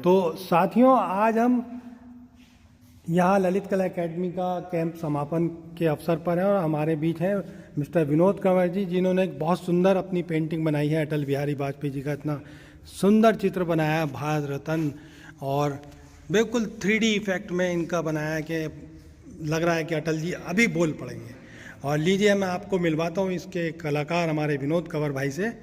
तो साथियों, आज हम यहाँ ललित कला एकेडमी का कैंप समापन के अवसर पर हैं और हमारे बीच हैं मिस्टर विनोद कंवर जी, जिन्होंने एक बहुत सुंदर अपनी पेंटिंग बनाई है। अटल बिहारी वाजपेयी जी का इतना सुंदर चित्र बनाया है, भारत रत्न, और बिल्कुल 3D इफेक्ट में इनका बनाया है कि लग रहा है कि अटल जी अभी बोल पड़ेंगे। और लीजिए, मैं आपको मिलवाता हूँ इसके कलाकार हमारे विनोद कंवर भाई से।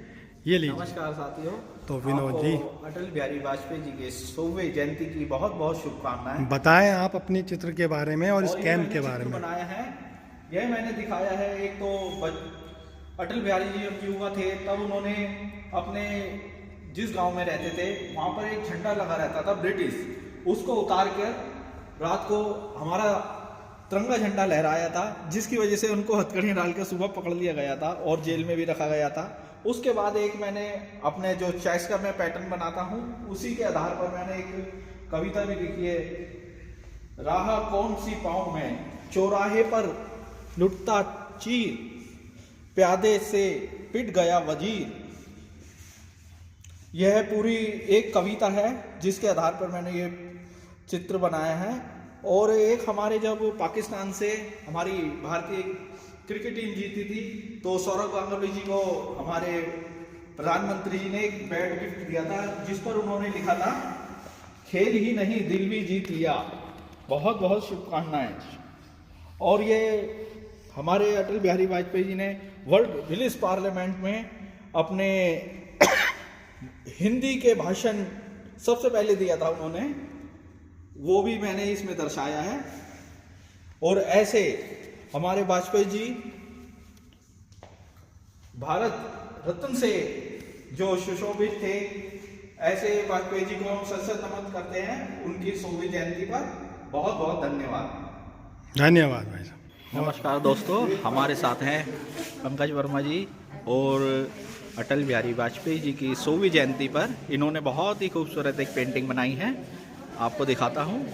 ये लीजिए। नमस्कार साथियों। तो विनोद जी, अटल बिहारी वाजपेयी जी के 100वें जयंती की बहुत बहुत शुभकामनाएं। बताएं आप अपने चित्र के बारे में और इस कैंप के बारे में। बनाया है, यह मैंने दिखाया है। एक तो अटल बिहारी जी जब युवा थे तब उन्होंने अपने जिस गांव में रहते थे वहां पर एक झंडा लगा रहता था ब्रिटिश, उसको उतार कर रात को हमारा तिरंगा झंडा लहराया था, जिसकी वजह से उनको हथकड़ियाँ डाल के सुबह पकड़ लिया गया था और जेल में भी रखा गया था। उसके बाद एक मैंने अपने जो चेस का मैं पैटर्न बनाता हूँ उसी के आधार पर मैंने एक कविता भी लिखी है। राह कौन सी पाऊं मैं चौराहे पर लुटता चीर, प्यादे से पिट गया वजीर। यह पूरी एक कविता है जिसके आधार पर मैंने ये चित्र बनाया है। और एक हमारे जब पाकिस्तान से हमारी भारतीय क्रिकेट टीम जीती थी तो सौरव गांगुली जी को हमारे प्रधानमंत्री जी ने एक बैट गिफ्ट दिया था, जिस पर उन्होंने लिखा था, खेल ही नहीं दिल भी जीत लिया। बहुत बहुत शुभकामनाएं। और ये हमारे अटल बिहारी वाजपेयी जी ने वर्ल्ड विलिस पार्लियामेंट में अपने हिंदी के भाषण सबसे पहले दिया था उन्होंने, वो भी मैंने इसमें दर्शाया है। और ऐसे हमारे वाजपेयी जी भारत रत्न से जो सुशोभित थे, ऐसे वाजपेयी जी को हम सशक्त नमन करते हैं उनकी 100वीं जयंती पर। बहुत बहुत धन्यवाद। धन्यवाद भाई साहब। नमस्कार दोस्तों, हमारे साथ हैं पंकज वर्मा जी और अटल बिहारी वाजपेयी जी की 100वीं जयंती पर इन्होंने बहुत ही खूबसूरत एक पेंटिंग बनाई है, आपको दिखाता हूँ।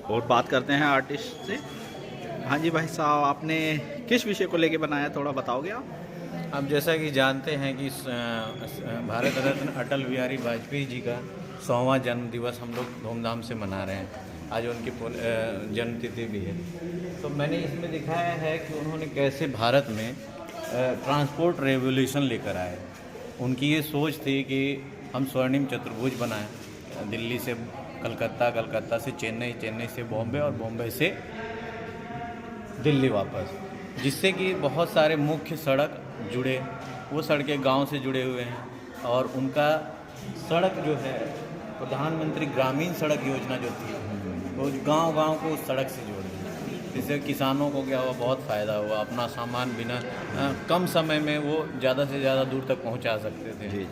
और बात करते हैं आर्टिस्ट से। हाँ जी भाई साहब, आपने किस विषय को लेके बनाया, थोड़ा बताओगे आप? अब जैसा कि जानते हैं कि भारत रत्न अटल बिहारी वाजपेयी जी का 100वां जन्म दिवस हम लोग धूमधाम से मना रहे हैं। आज उनकी जन्मतिथि भी है। तो मैंने इसमें दिखाया है कि उन्होंने कैसे भारत में ट्रांसपोर्ट रेवोल्यूशन लेकर आए। उनकी ये सोच थी कि हम स्वर्णिम चतुर्भुज बनाएं, दिल्ली से कलकत्ता, कलकत्ता से चेन्नई, चेन्नई से बॉम्बे और बॉम्बे से दिल्ली वापस, जिससे कि बहुत सारे मुख्य सड़क जुड़े, वो सड़कें गांव से जुड़े हुए हैं। और उनका सड़क जो है, प्रधानमंत्री ग्रामीण सड़क योजना जो थी, वो गांव-गांव को उस सड़क से जोड़ दी, जिससे किसानों को क्या हुआ, बहुत फ़ायदा हुआ। अपना सामान बिना कम समय में वो ज़्यादा से ज़्यादा दूर तक पहुंचा सकते थे।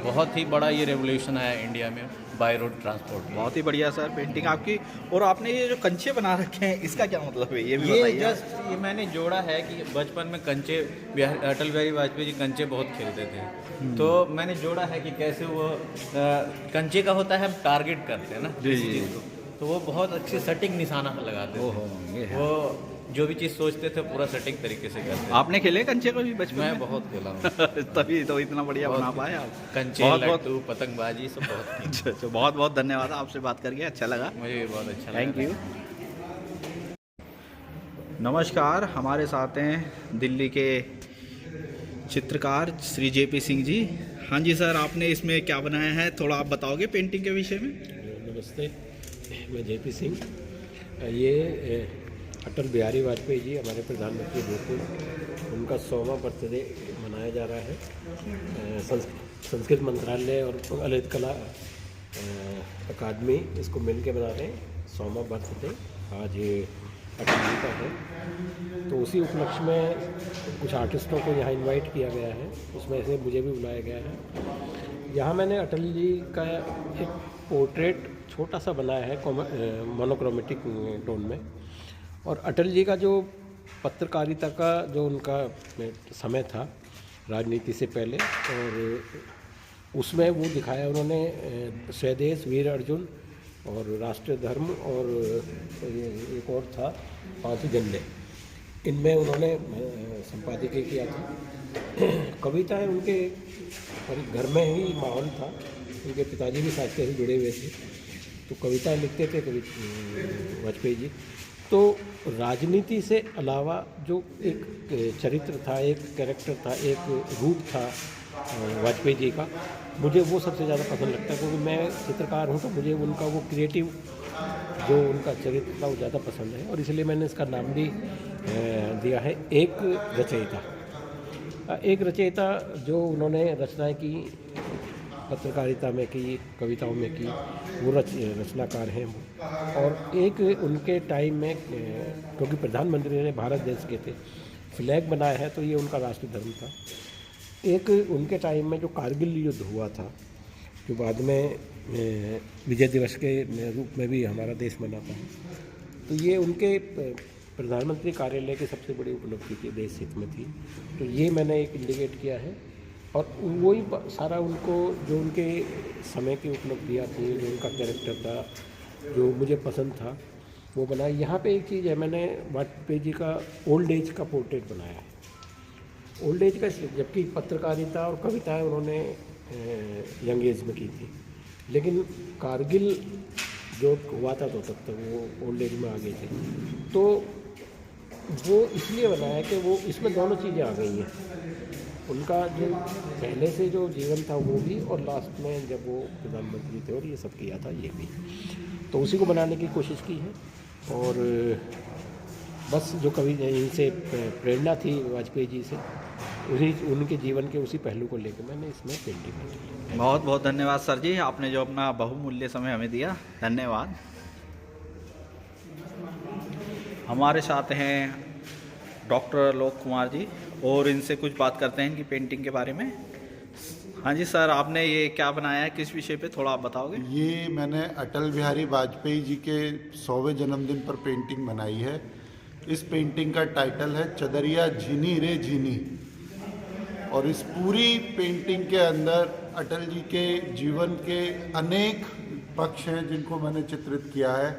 बहुत ही बड़ा ये रेवोल्यूशन आया इंडिया में बाय रोड ट्रांसपोर्ट। बहुत ही बढ़िया सर पेंटिंग आपकी। और आपने ये जो कंचे बना रखे हैं, इसका क्या मतलब है, ये भी बताइए। ये मैंने जोड़ा है कि बचपन में कंचे, अटल बिहारी वाजपेयी जी कंचे बहुत खेलते थे, तो मैंने जोड़ा है कि कैसे वो कंचे का होता है, हम टारगेट करते हैं ना किसी चीज़ को, तो वो बहुत अच्छी सटीक निशाना लगाते थे। वो जो भी चीज़ सोचते थे पूरा सटीक तरीके से करते। आपने खेले कंचे को भी बचपन में? मैं बहुत खेला हूँ। तभी तो इतना बढ़िया बना पाए आप। कंचे, लट्टू, पतंगबाजी सब बहुत। अच्छा, बहुत बहुत धन्यवाद, आपसे बात करके अच्छा लगा। मुझे भी बहुत अच्छा लगा। Thank you. नमस्कार, हमारे साथ हैं दिल्ली के चित्रकार श्री JP सिंह जी। हाँ जी सर, आपने इसमें क्या बनाया है, थोड़ा आप बताओगे पेंटिंग के विषय में? नमस्ते, मैं JP सिंह। ये अटल बिहारी वाजपेयी जी हमारे प्रधानमंत्री होते, उनका 100वां बर्थडे मनाया जा रहा है। संस्कृत मंत्रालय और ललित कला अकादमी इसको मिल के बना रहे हैं 100वां बर्थडे। आज ये अटल जी का है, तो उसी उपलक्ष्य में कुछ आर्टिस्टों को यहाँ इनवाइट किया गया है, उसमें से मुझे भी बुलाया गया है। यहाँ मैंने अटल जी का एक पोर्ट्रेट छोटा सा बनाया है मोनोक्रोमेटिक टोन में। और अटल जी का जो पत्रकारिता का जो उनका समय था राजनीति से पहले, और उसमें वो दिखाया उन्होंने स्वदेश, वीर अर्जुन और राष्ट्रीय धर्म, और एक और था 5 झंडे। इनमें उन्होंने संपादकीय किया था। कविताएं उनके घर में ही माहौल था, उनके पिताजी भी साहित्य से जुड़े हुए थे, तो कविताएं लिखते थे कवि वाजपेयी जी। तो राजनीति से अलावा जो एक चरित्र था, एक कैरेक्टर था, एक रूप था वाजपेयी जी का, मुझे वो सबसे ज़्यादा पसंद लगता है, क्योंकि मैं चित्रकार हूँ, तो मुझे उनका वो क्रिएटिव जो उनका चरित्र था वो ज़्यादा पसंद है, और इसलिए मैंने इसका नाम भी दिया है एक रचयिता। एक रचयिता जो उन्होंने रचनाएं की, पत्रकारिता में की, कविताओं में की, वो रचनाकार हैं वो। और एक उनके टाइम में, क्योंकि प्रधानमंत्री ने भारत देश के थे, फ्लैग बनाया है तो ये उनका राष्ट्र धर्म था। एक उनके टाइम में जो कारगिल युद्ध हुआ था, जो बाद में विजय दिवस के रूप में भी हमारा देश मनाता है, तो ये उनके प्रधानमंत्री कार्यालय की सबसे बड़ी उपलब्धि थी, देश हित में थी। तो ये मैंने एक इंडिकेट किया है, और वही सारा उनको जो उनके समय की उपलब्धियाँ थी, जो उनका कैरेक्टर था, जो मुझे पसंद था, वो बनाया। यहाँ पे एक चीज़ है, मैंने वाजपेयी जी का ओल्ड एज का पोर्ट्रेट बनाया है। ओल्ड एज का, जबकि पत्रकारिता और कविताएं उन्होंने यंग एज में की थी, लेकिन कारगिल जो हुआ था तो तब तक वो ओल्ड एज में आ गए थे। तो वो इसलिए बनाया कि वो इसमें दोनों चीज़ें आ गई हैं, उनका जो पहले से जो जीवन था वो भी, और लास्ट में जब वो प्रधानमंत्री थे और ये सब किया था ये भी, तो उसी को बनाने की कोशिश की है। और बस जो कवि इनसे प्रेरणा थी वाजपेयी जी से, उनके जीवन के उसी पहलू को लेकर मैंने इसमें पेंटिंग की। बहुत बहुत धन्यवाद सर जी, आपने जो अपना बहुमूल्य समय हमें दिया, धन्यवाद। हमारे साथ हैं डॉक्टर लोक कुमार जी, और इनसे कुछ बात करते हैं इनकी पेंटिंग के बारे में। हाँ जी सर, आपने ये क्या बनाया है, किस विषय पे, थोड़ा आप बताओगे? ये मैंने अटल बिहारी वाजपेयी जी के 100वें जन्मदिन पर पेंटिंग बनाई है। इस पेंटिंग का टाइटल है चदरिया झीनी रे झीनी, और इस पूरी पेंटिंग के अंदर अटल जी के जीवन के अनेक पक्ष हैं जिनको मैंने चित्रित किया है।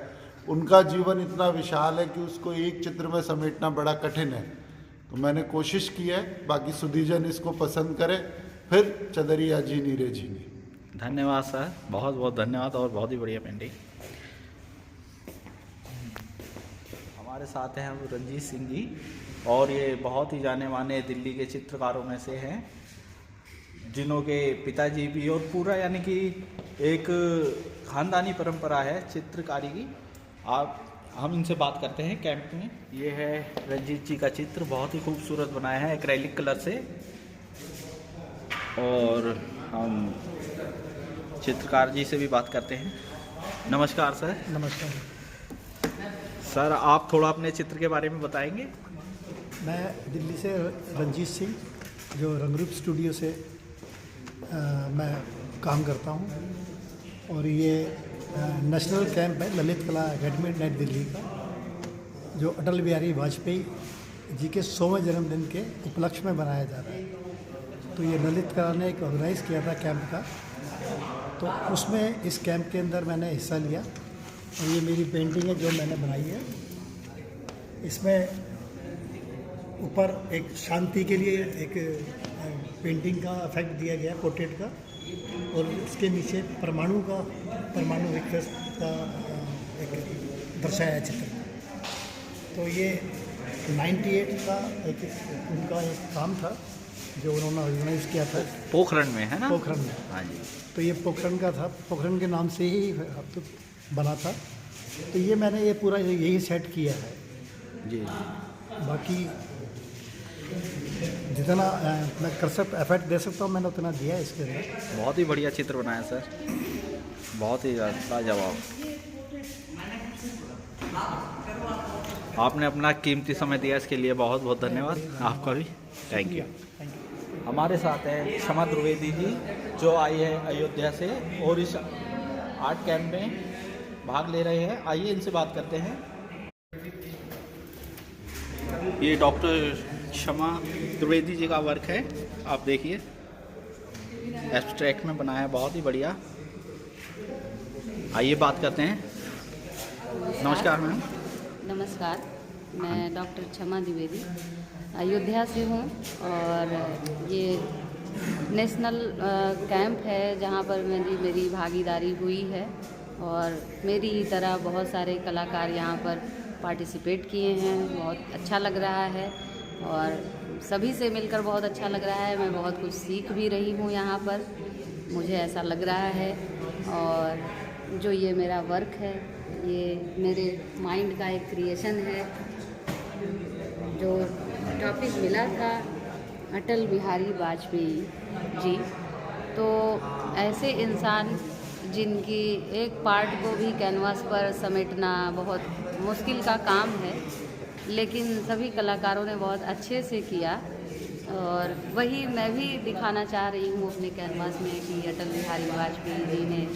उनका जीवन इतना विशाल है कि उसको एक चित्र में समेटना बड़ा कठिन है, तो मैंने कोशिश की है, बाकी सुधीजन इसको पसंद करें। फिर चदरिया झीनी रे झीनी। धन्यवाद सर, बहुत बहुत धन्यवाद, और बहुत ही बढ़िया पेंटिंग। हमारे साथ हैं रंजीत सिंह जी, और ये बहुत ही जाने माने दिल्ली के चित्रकारों में से हैं, जिन्हों के पिताजी भी, और पूरा यानी कि एक खानदानी परंपरा है चित्रकारी की। हम इनसे बात करते हैं कैंप में। ये है रंजीत जी का चित्र, बहुत ही खूबसूरत बनाया है एक्रेलिक कलर से। और हम चित्रकार जी से भी बात करते हैं। नमस्कार सर। नमस्कार सर, आप थोड़ा अपने चित्र के बारे में बताएंगे? मैं दिल्ली से रंजीत सिंह, जो रंगरूप स्टूडियो से मैं काम करता हूँ, और ये नेशनल कैंप है ललित कला एकेडमी नेट दिल्ली का, जो अटल बिहारी वाजपेयी जी के 100वें जन्मदिन के उपलक्ष्य में बनाया जा रहा है। तो ये ललित कला ने एक ऑर्गेनाइज़ किया था कैंप का, तो उसमें इस कैंप के अंदर मैंने हिस्सा लिया, और ये मेरी पेंटिंग है जो मैंने बनाई है। इसमें ऊपर एक शांति के लिए एक पेंटिंग का इफेक्ट दिया गया, पोर्ट्रेट का, और उसके नीचे परमाणु विकास का एक दर्शाया चित्र। तो ये 98 का एक उनका एक काम था जो उन्होंने ऑर्गेनाइज किया था पोखरण में, है ना? पोखरण में। हाँ जी। तो ये पोखरण का था, पोखरण के नाम से ही तो बना था। तो ये मैंने ये पूरा यही सेट किया है जी। बाकी जितना मैं कर सकता इफेक्ट दे सकता हूँ मैंने उतना दिया है इसके अंदर। बहुत ही बढ़िया चित्र बनाया सर, बहुत ही लाजवाब। आपने अपना कीमती समय दिया, इसके लिए बहुत बहुत धन्यवाद आपका भी। Thank you. हमारे साथ है क्षमा द्विवेदी जी, जो आई है अयोध्या से, और इस आर्ट कैंप में भाग ले रहे हैं। आइए इनसे बात करते हैं। ये डॉक्टर क्षमा द्विवेदी जी का वर्क है, आप देखिए, एब्स्ट्रैक्ट में बनाया है, बहुत ही बढ़िया। आइए बात करते हैं। नमस्कार मैम। नमस्कार, मैं डॉक्टर क्षमा द्विवेदी अयोध्या से हूँ, और ये नेशनल कैंप है जहाँ पर मेरी भागीदारी हुई है और मेरी तरह बहुत सारे कलाकार यहाँ पर पार्टिसिपेट किए हैं। बहुत अच्छा लग रहा है और सभी से मिलकर बहुत अच्छा लग रहा है। मैं बहुत कुछ सीख भी रही हूँ यहाँ पर, मुझे ऐसा लग रहा है। और जो ये मेरा वर्क है ये मेरे माइंड का एक क्रिएशन है। जो टॉपिक मिला था अटल बिहारी वाजपेयी जी, तो ऐसे इंसान जिनकी एक पार्ट को भी कैनवास पर समेटना बहुत मुश्किल का काम है, लेकिन सभी कलाकारों ने बहुत अच्छे से किया और वही मैं भी दिखाना चाह रही हूँ अपने कैनवास में कि अटल बिहारी वाजपेयी जी ने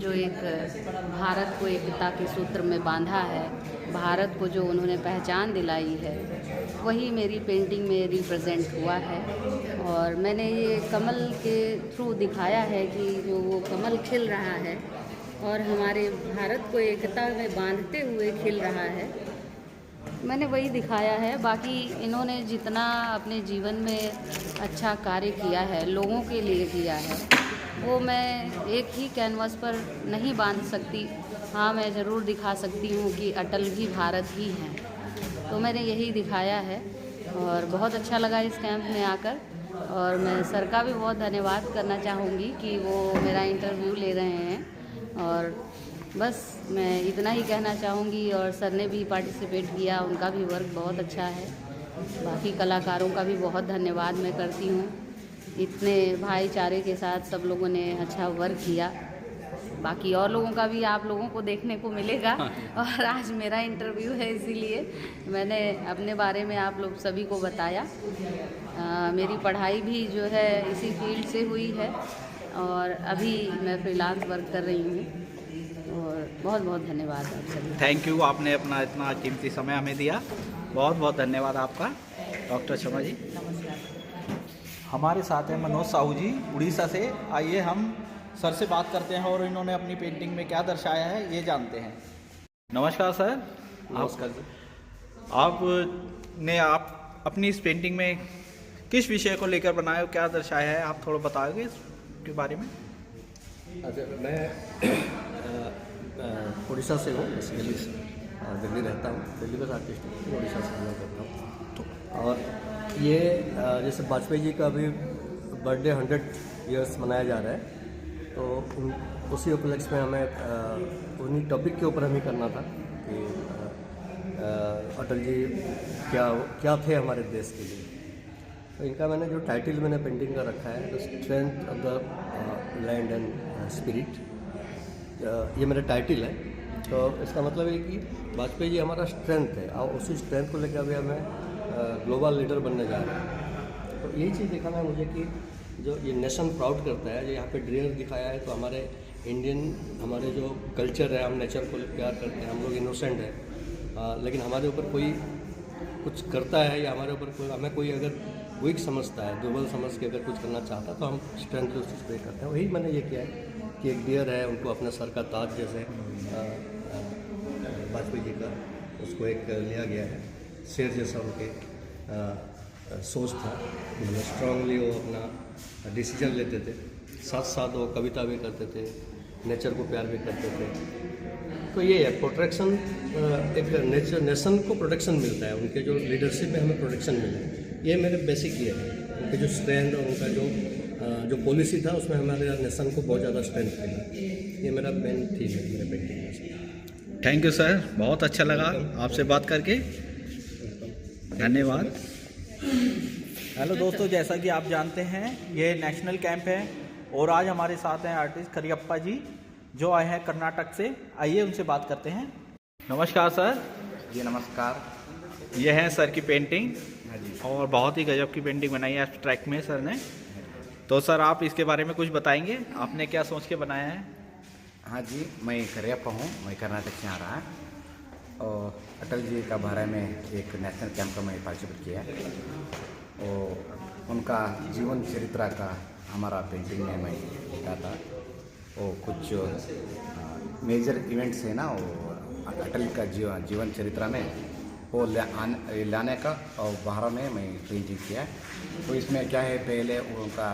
जो एक भारत को एकता के सूत्र में बांधा है, भारत को जो उन्होंने पहचान दिलाई है, वही मेरी पेंटिंग में रिप्रेजेंट हुआ है। और मैंने ये कमल के थ्रू दिखाया है कि जो वो कमल खिल रहा है और हमारे भारत को एकता में बांधते हुए खिल रहा है, मैंने वही दिखाया है। बाकी इन्होंने जितना अपने जीवन में अच्छा कार्य किया है, लोगों के लिए किया है, वो मैं एक ही कैनवास पर नहीं बांध सकती। हाँ, मैं ज़रूर दिखा सकती हूँ कि अटल भी भारत ही हैं, तो मैंने यही दिखाया है और बहुत अच्छा लगा इस कैंप में आकर। और मैं सर का भी बहुत धन्यवाद करना चाहूँगी कि वो मेरा इंटरव्यू ले रहे हैं। और बस मैं इतना ही कहना चाहूँगी। और सर ने भी पार्टिसिपेट किया, उनका भी वर्क बहुत अच्छा है। बाकी कलाकारों का भी बहुत धन्यवाद मैं करती हूँ। इतने भाईचारे के साथ सब लोगों ने अच्छा वर्क किया। बाकी और लोगों का भी आप लोगों को देखने को मिलेगा। और आज मेरा इंटरव्यू है, इसीलिए मैंने अपने बारे में आप लोग सभी को बताया। मेरी पढ़ाई भी जो है इसी फील्ड से हुई है और अभी मैं फ्रीलांस वर्क कर रही हूँ। और बहुत बहुत धन्यवाद आप सभी। थैंक यू, आपने अपना इतना कीमती समय हमें दिया, बहुत बहुत धन्यवाद आपका। डॉक्टर शर्मा जी हमारे साथ हैं मनोज साहू जी उड़ीसा से। आइए हम सर से बात करते हैं और इन्होंने अपनी पेंटिंग में क्या दर्शाया है ये जानते हैं। नमस्कार सर। नमस्कार। आपने अपनी इस पेंटिंग में किस विषय को लेकर बनाया, क्या दर्शाया है, आप थोड़ा बताओगे इसके बारे में? अच्छा, मैं उड़ीसा से हूँ, बेसिकली दिल्ली रहता हूँ, दिल्ली का आर्टिस्ट हूँ, उड़ीसा से बिलोंग करता हूँ। और ये जैसे वाजपेयी जी का अभी बर्थडे 100 ईयर्स मनाया जा रहा है, तो उसी उपलक्ष्य में हमें उन्हीं टॉपिक के ऊपर हमें करना था कि अटल जी क्या थे हमारे देश के लिए। तो इनका मैंने जो टाइटल मैंने पेंटिंग का रखा है, the strength of the land and spirit, ये मेरा टाइटल है। तो इसका मतलब है कि वाजपेयी जी हमारा स्ट्रेंथ है और उसी स्ट्रेंथ को लेकर अभी हमें ग्लोबल लीडर बनने जा रहे हैं। तो यही चीज़ दिखाना है मुझे कि जो ये नेशन प्राउड करता है, जो यहाँ पे डियर दिखाया है, तो हमारे इंडियन हमारे जो कल्चर है, हम नेचर को प्यार करते हैं, हम लोग इनोसेंट हैं, लेकिन हमारे ऊपर कोई कुछ करता है या हमारे ऊपर कोई हमें कोई अगर वीक समझता है, दुर्बल समझ के अगर कुछ करना चाहता है, तो हम स्ट्रेंथ उस चीज़ पे करते हैं। वही मैंने ये किया है कि एक डियर है, उनको अपने सर का ताज जैसे वाजपेयी जी का उसको एक लिया गया है, शेर जैसा उनके सोच था। मतलब स्ट्रांगली वो अपना डिसीजन लेते थे, साथ साथ वो कविता भी करते थे, नेचर को प्यार भी करते थे। तो ये है प्रोटेक्शन, एक नेशन को प्रोटेक्शन मिलता है, उनके जो लीडरशिप में हमें प्रोटेक्शन मिला है। ये मेरे बेसिक ये है, उनके जो स्ट्रेंथ और उनका जो पॉलिसी था उसमें हमारे नेशन को बहुत ज़्यादा स्ट्रेंथ मिला। ये मेरा मेन थीम है मेरे पेंटिंग में। थैंक यू सर, बहुत अच्छा लगा आपसे बात करके, धन्यवाद। हेलो दोस्तों, जैसा कि आप जानते हैं ये नेशनल कैंप है और आज हमारे साथ हैं आर्टिस्ट करियप्पा जी जो आए हैं कर्नाटक से। आइए उनसे बात करते हैं। नमस्कार सर। जी नमस्कार। ये है सर की पेंटिंग और बहुत ही गजब की पेंटिंग बनाई है एब्स्ट्रैक्ट में सर ने। तो सर आप इसके बारे में कुछ बताएंगे, आपने क्या सोच के बनाया है? हाँ जी, मैं करियप्पा हूँ, मैं कर्नाटक से आ रहा है और अटल जी का बारे में एक नेशनल कैंप का मैं पार्टिसिपेट किया है और उनका जीवन चरित्र का हमारा पेंटिंग में मैं लिखा था। वो कुछ मेजर इवेंट्स है ना, वो अटल का जीवन चरित्र में वो लाने का और बाहर में मैं पेंटिंग किया। तो इसमें क्या है, पहले उनका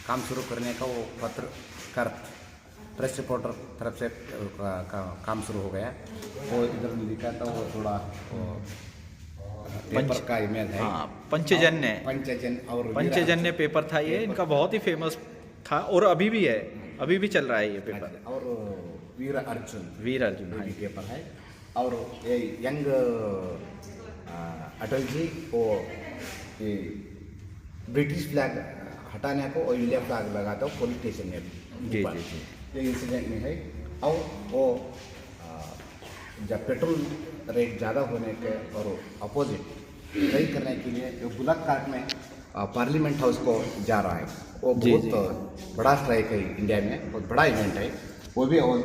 काम शुरू करने का वो पत्रकार प्रेस रिपोर्टर तरफ से काम शुरू हो गया। वो इधर लिखा था वो थोड़ा पेपर का इमेज है। हाँ, पंचजन्य और पंचजन्य पेपर था ये, इनका बहुत ही फेमस था और अभी भी है, अभी भी चल रहा है ये पेपर। और वीर अर्जुन हाँ। पेपर है। और ये यंग अटल जी वो ये ब्रिटिश फ्लैग हटाने को और इंडिया फ्लैग लगाता हो पुलिस स्टेशन में। जी। ये इंसिडेंट में है। और वो जब पेट्रोल रेट ज़्यादा होने के और अपोजिट सही करने के लिए जो बुलक कार्ट में पार्लियामेंट हाउस को जा रहा है, वो बहुत बड़ा स्ट्राइक है इंडिया में, बहुत बड़ा इवेंट है वो भी। और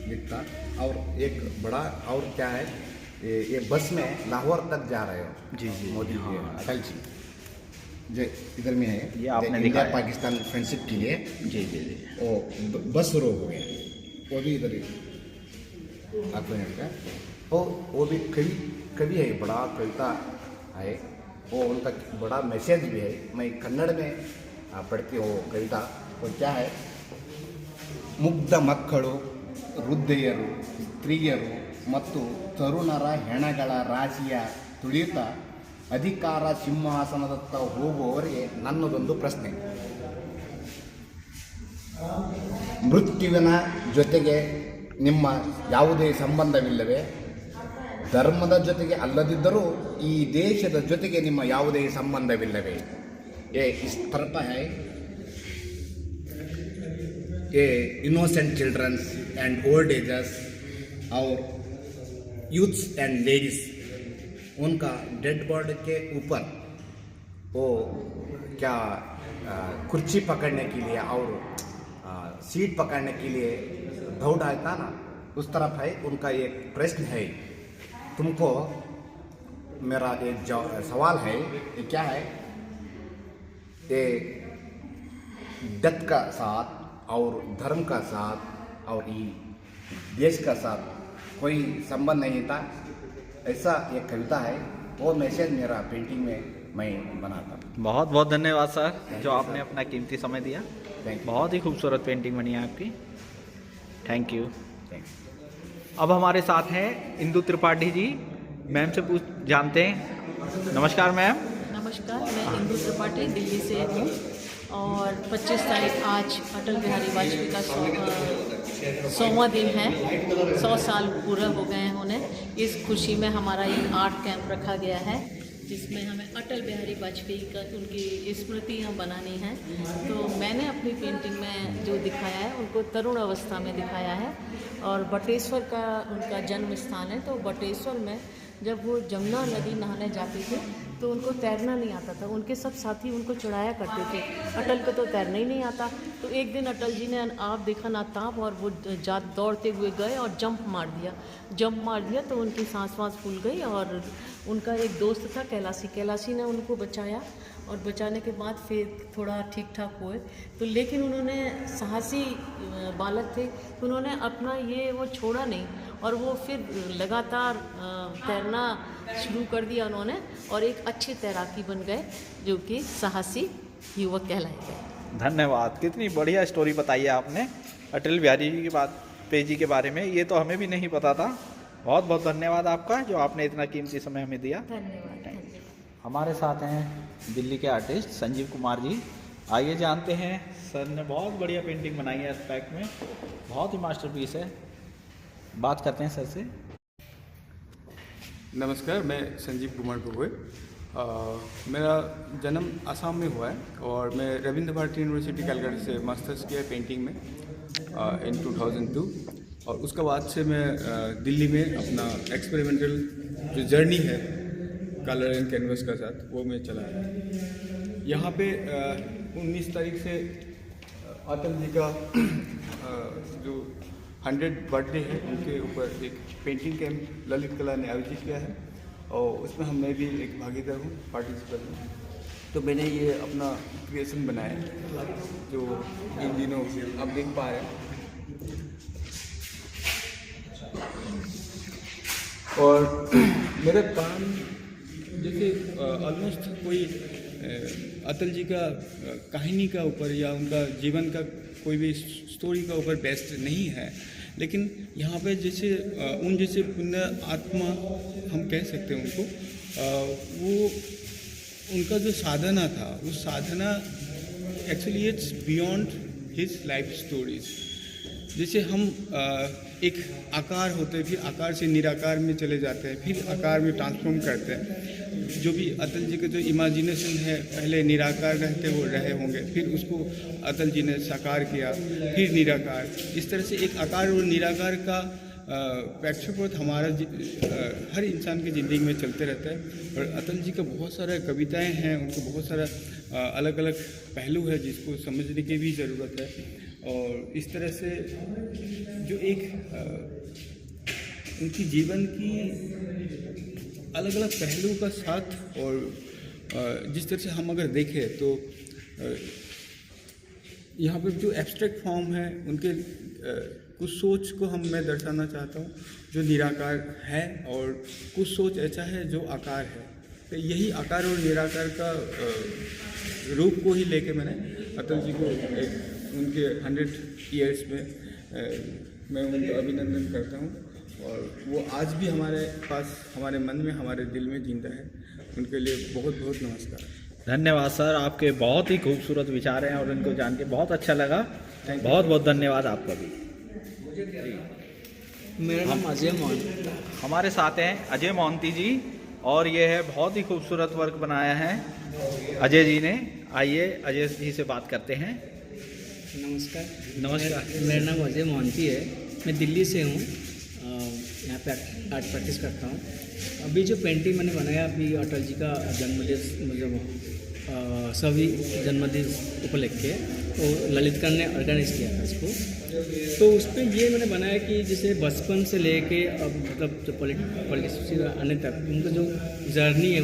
दिखता और एक बड़ा और क्या है, ये बस में लाहौर तक जा रहे हो। जी मोदी जी, अटल जी जो इधर में है, ये आपने इंडिया दिखाया पाकिस्तान फ्रेंडशिप के लिए। जी। वो बस शुरू हो गया, वो भी इधर आपने का वो भी कवि है, बड़ा कविता है वो, उनका बड़ा मैसेज भी है। मैं कन्नड़ में पढ़ती हूँ कविता। वो क्या है, ಮುಗ್ಧ ಮಕ್ಕಳು, ವೃದ್ಧೆಯರು, ಸ್ತ್ರೀಯರು ಮತ್ತು ತರುಣರ ಹೆಣಗಳ ರಾಶಿಯ ತುಳಿತ ಅಧಿಕಾರ ಸಿಂಹಾಸನದತ್ತ ಹೋಗುವವರಿಗೆ ನನ್ನದೊಂದು ಪ್ರಶ್ನೆ. ಮೃತ್ಯುವಿನ ಜೊತೆಗೆ ನಿಮ್ಮ ಯಾವುದೇ ಸಂಬಂಧವಿಲ್ಲವೇ? ಧರ್ಮದ ಜೊತೆಗೆ ಅಲ್ಲದಿದ್ದರೂ ಈ ದೇಶದ ಜೊತೆಗೆ ನಿಮ್ಮ ಯಾವುದೇ ಸಂಬಂಧವಿಲ್ಲವೇ? इस तरफ है ये innocent children's and old agers और यूथ्स एंड लेडीज, उनका डेड बॉडी के ऊपर वो क्या कुर्सी पकड़ने के लिए और सीट पकड़ने के लिए दौड़ आता ना, उस तरफ है। उनका एक प्रश्न है, तुमको मेरा एक सवाल है, ये क्या है, ये डेथ का साथ और धर्म का साथ और ये देश का साथ कोई संबंध नहीं था, ऐसा एक कविता है। वो मैसेज मेरा पेंटिंग में मैं बनाता हूँ। बहुत बहुत धन्यवाद सर, जो आपने अपना कीमती समय दिया। बहुत ही खूबसूरत पेंटिंग बनी है आपकी, थैंक यू। अब हमारे साथ हैं इंदु त्रिपाठी जी, मैम से जानते हैं। नमस्कार मैम। नमस्कार, मैं इंदु त्रिपाठी दिल्ली से हूँ और 25 तारीख आज अटल बिहारी वाजपेयी का 100वां दिन है। 100 साल पूरा हो गए हैं उन्हें। इस खुशी में हमारा एक आर्ट कैंप रखा गया है जिसमें हमें अटल बिहारी वाजपेयी का उनकी स्मृतियाँ बनानी हैं। तो मैंने अपनी पेंटिंग में जो दिखाया है उनको तरुण अवस्था में दिखाया है। और बटेश्वर का उनका जन्म स्थान है। तो बटेश्वर में जब वो जमुना नदी नहाने जाते थे तो उनको तैरना नहीं आता था, उनके सब साथी उनको चढ़ाया करते थे। अटल को तो तैरना ही नहीं आता। तो एक दिन अटल जी ने आप देखा ना ताप और वो दौड़ते हुए गए और जंप मार दिया तो उनकी सांस फूल गई। और उनका एक दोस्त था कैलाशी ने उनको बचाया और बचाने के बाद फिर थोड़ा ठीक ठाक हुए। तो लेकिन उन्होंने साहसी बालक थे, तो उन्होंने अपना ये वो छोड़ा नहीं और वो फिर लगातार तैरना शुरू कर दिया उन्होंने और एक अच्छे तैराकी बन गए जो कि साहसी युवक कहलाए गए। धन्यवाद, कितनी बढ़िया स्टोरी बताई है आपने अटल बिहारी जी की वाजपेयी जी के बारे में, ये तो हमें भी नहीं पता था। बहुत बहुत धन्यवाद आपका, जो आपने इतना कीमती समय हमें दिया। धन्यवाद। हमारे साथ हैं दिल्ली के आर्टिस्ट संजीव कुमार जी, आइए जानते हैं। सर ने बहुत बढ़िया पेंटिंग बनाई है, इस पैक में बहुत ही मास्टरपीस है। बात करते हैं सर से। नमस्कार, मैं संजीव कुमार गोगोई। मेरा जन्म असम में हुआ है और मैं रविंद्र भारती यूनिवर्सिटी कैलकाटा से मास्टर्स किया पेंटिंग में इन 2002। और उसके बाद से मैं दिल्ली में अपना एक्सपेरिमेंटल जो जर्नी है कलर एंड कैनवस का साथ वो मैं चला है। यहाँ पे 19 तारीख से अटल जी का जो 100 बर्थडे है उनके ऊपर एक पेंटिंग कैंप ललित कला ने आयोजित किया है और उसमें मैं भी एक भागीदार हूँ, पार्टिसिपेंट हूँ। तो मैंने ये अपना क्रिएशन बनाया है जो इन दिनों आप देख पा रहे हैं। और मेरा काम जैसे ऑलमोस्ट कोई अटल जी का कहानी का ऊपर या उनका जीवन का कोई भी स्टोरी का ऊपर बेस्ड नहीं है, लेकिन यहाँ पे जैसे उन जैसे पुण्य आत्मा हम कह सकते हैं उनको, वो उनका जो साधना था, उस साधना actually it's beyond his life stories. जैसे हम एक आकार होते हैं, फिर आकार से निराकार में चले जाते हैं, फिर आकार में ट्रांसफॉर्म करते हैं। जो भी अटल जी का जो इमेजिनेशन है, पहले निराकार रहते वो रहे होंगे, फिर उसको अटल जी ने साकार किया, फिर निराकार। इस तरह से एक आकार और निराकार का प्रेक्षापट हमारा हर इंसान की ज़िंदगी में चलते रहता है। और अटल जी का बहुत सारा कविताएं हैं, उनको बहुत सारा अलग अलग पहलू है जिसको समझने की भी ज़रूरत है। और इस तरह से जो एक उनकी जीवन की अलग अलग पहलू का साथ, और जिस तरह से हम अगर देखें तो यहाँ पर जो एब्स्ट्रैक्ट फॉर्म है उनके कुछ सोच को मैं दर्शाना चाहता हूँ जो निराकार है, और कुछ सोच ऐसा है जो आकार है। तो यही आकार और निराकार का रूप को ही लेके मैंने अटल जी को उनके 100 ईयर्स में मैं उनका अभिनंदन करता हूँ, और वो आज भी हमारे पास, हमारे मन में, हमारे दिल में जिंदा है। उनके लिए बहुत बहुत नमस्कार। धन्यवाद सर, आपके बहुत ही खूबसूरत विचार हैं और इनको जान के बहुत अच्छा लगा। बहुत बहुत धन्यवाद आपका भी। मेरा नाम अजय मोहन। हमारे साथ हैं अजय मोहंती जी, और ये है बहुत ही खूबसूरत वर्क बनाया है अजय जी ने। आइए अजय जी से बात करते हैं। नमस्कार। नमस्कार। मेरा नाम अजय मोहंती है, मैं दिल्ली से हूँ, यहाँ पे आर्ट प्रैक्टिस करता हूँ। अभी जो पेंटिंग मैंने बनाया अभी अटल जी का जन्मदिन, मतलब सभी जन्मदिन उपलक्ष्य के, तो ललितकरण ने ऑर्गेनाइज किया था इसको। तो उस पर ये मैंने बनाया कि जैसे बचपन से लेके अब मतलब जो पॉलिटिक्स आने तक उनका जो जर्नी है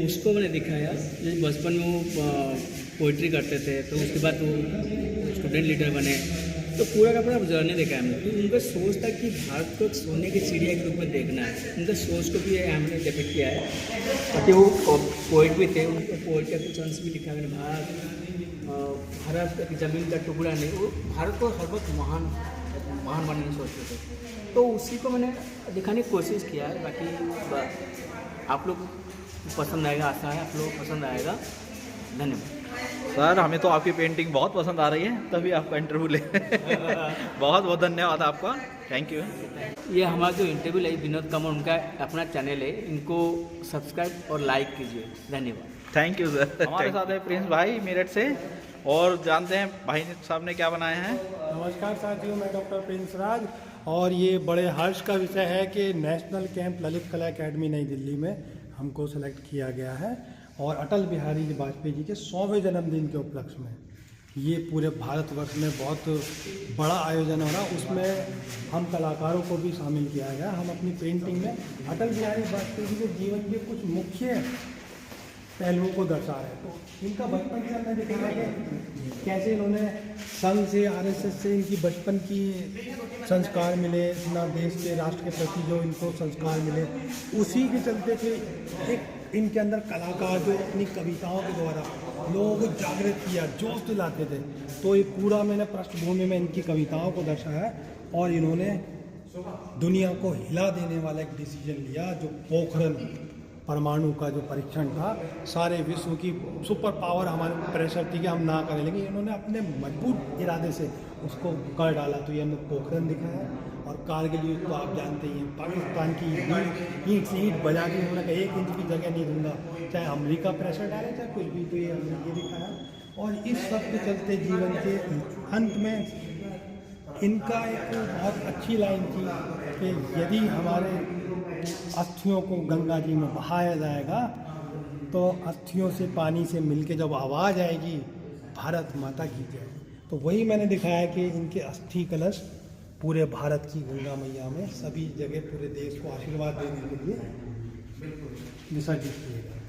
उसको मैंने दिखाया। जैसे बचपन में वो पोइट्री करते थे, तो उसके बाद वो स्टूडेंट लीडर बने, तो पूरा का पूरा जर्नी देखा है हमने। तो उनका सोच था कि भारत को सोने की चिड़िया के रूप में देखना है। उनका सोच को भी हमने डिपिक्ट किया है, ताकि वो पोइट भी थे, उनको पोइट का कुछ अंश भी लिखा है। भारत एक ज़मीन का टुकड़ा नहीं, वो भारत को हर वक्त महान बनाने की सोचते थे। तो उसी को मैंने दिखाने की कोशिश किया है। बाकी आप लोग पसंद आएगा, आशा है आप लोग पसंद आएगा। धन्यवाद सर, हमें तो आपकी पेंटिंग बहुत पसंद आ रही है, तभी आपका इंटरव्यू ले बहुत बहुत धन्यवाद आपका, थैंक यू। ये हमारा जो इंटरव्यू है विनोद कमल, उनका अपना चैनल है, इनको सब्सक्राइब और लाइक कीजिए। धन्यवाद। Thank you sir. हमारे साथ है प्रिंस भाई मेरठ से, और जानते हैं भाई साहब ने क्या बनाया है। नमस्कार साथियों, मैं डॉक्टर प्रिंस राज, और ये बड़े हर्ष का विषय है कि नेशनल कैंप ललित कला अकेडमी नई दिल्ली में हमको सेलेक्ट किया गया है, और अटल बिहारी वाजपेयी जी के 100वें जन्मदिन के उपलक्ष्य में ये पूरे भारतवर्ष में बहुत बड़ा आयोजन हो रहा। उसमें हम कलाकारों को भी शामिल किया गया। हम अपनी पेंटिंग में अटल बिहारी वाजपेयी जी के जीवन के कुछ मुख्य पहलुओं को दर्शा रहे हैं। तो इनका बचपन से हमने दिखाया कि कैसे इन्होंने संघ से, आरएसएस से इनकी बचपन की संस्कार मिले, अपना देश के राष्ट्र के प्रति जो इनको संस्कार मिले, उसी के चलते फिर एक इनके अंदर कलाकार जो अपनी कविताओं के द्वारा लोगों को जागृत किया, जोश दिलाते थे। तो ये पूरा मैंने पृष्ठभूमि में इनकी कविताओं को दर्शाया, और इन्होंने दुनिया को हिला देने वाला एक डिसीजन लिया, जो पोखरण परमाणु का जो परीक्षण था। सारे विश्व की सुपर पावर हमारे प्रेशर थी कि हम ना करें, लेकिन इन्होंने अपने मजबूत इरादे से उसको कर डाला। तो ये हमने पोखरण दिखाया, और कारगिल युद्ध तो आप जानते ही हैं, पाकिस्तान की ईंट से ईंट बजा के उन्होंने कहा 1 इंच की जगह नहीं दूंगा, चाहे अमेरिका प्रेशर डाले चाहे कुछ भी। तो ये हमने ये दिखाया, और इस सब के चलते जीवन के अंत में इनका एक बहुत अच्छी लाइन थी कि यदि हमारे अस्थियों को गंगा जी में बहाया जाएगा, तो अस्थियों से पानी से मिलके जब आवाज़ आएगी भारत माता की जय। तो वही मैंने दिखाया कि इनके अस्थि कलश पूरे भारत की गंगा मैया में सभी जगह पूरे देश को आशीर्वाद देने के लिए विसर्जित किए गए।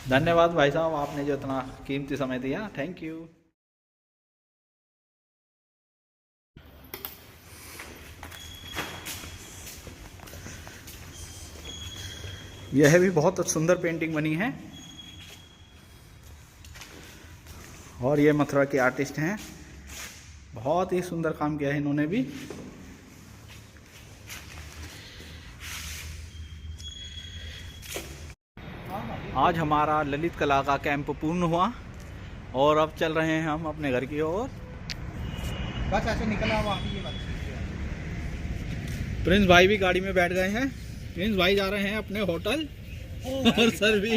धन्यवाद भाई साहब, आपने जो इतना कीमती समय दिया, थैंक यू। यह भी बहुत सुंदर पेंटिंग बनी है और ये मथुरा के आर्टिस्ट हैं, बहुत ही सुंदर काम किया है इन्होंने भी। आज हमारा ललित कला का कैंप पूर्ण हुआ और अब चल रहे हैं हम अपने घर की ओर। बस ऐसे निकला हुआ। प्रिंस भाई भी गाड़ी में बैठ गए हैं। प्रिंस भाई जा रहे हैं अपने होटल और सर भी।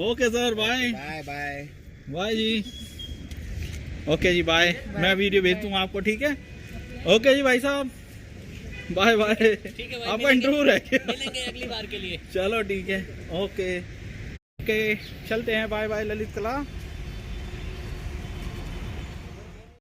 Okay sir, bye bye bye bye जी। ओके जी, बाय। मैं वीडियो भेज दूंगा आपको, ठीक है? ओके जी भाई साहब, बाय बाय। आपका इंटरव्यू रह गया, मिलेंगे अगली बार के लिए। चलो ठीक है, ओके ओके, चलते हैं। बाय बाय ललित कला।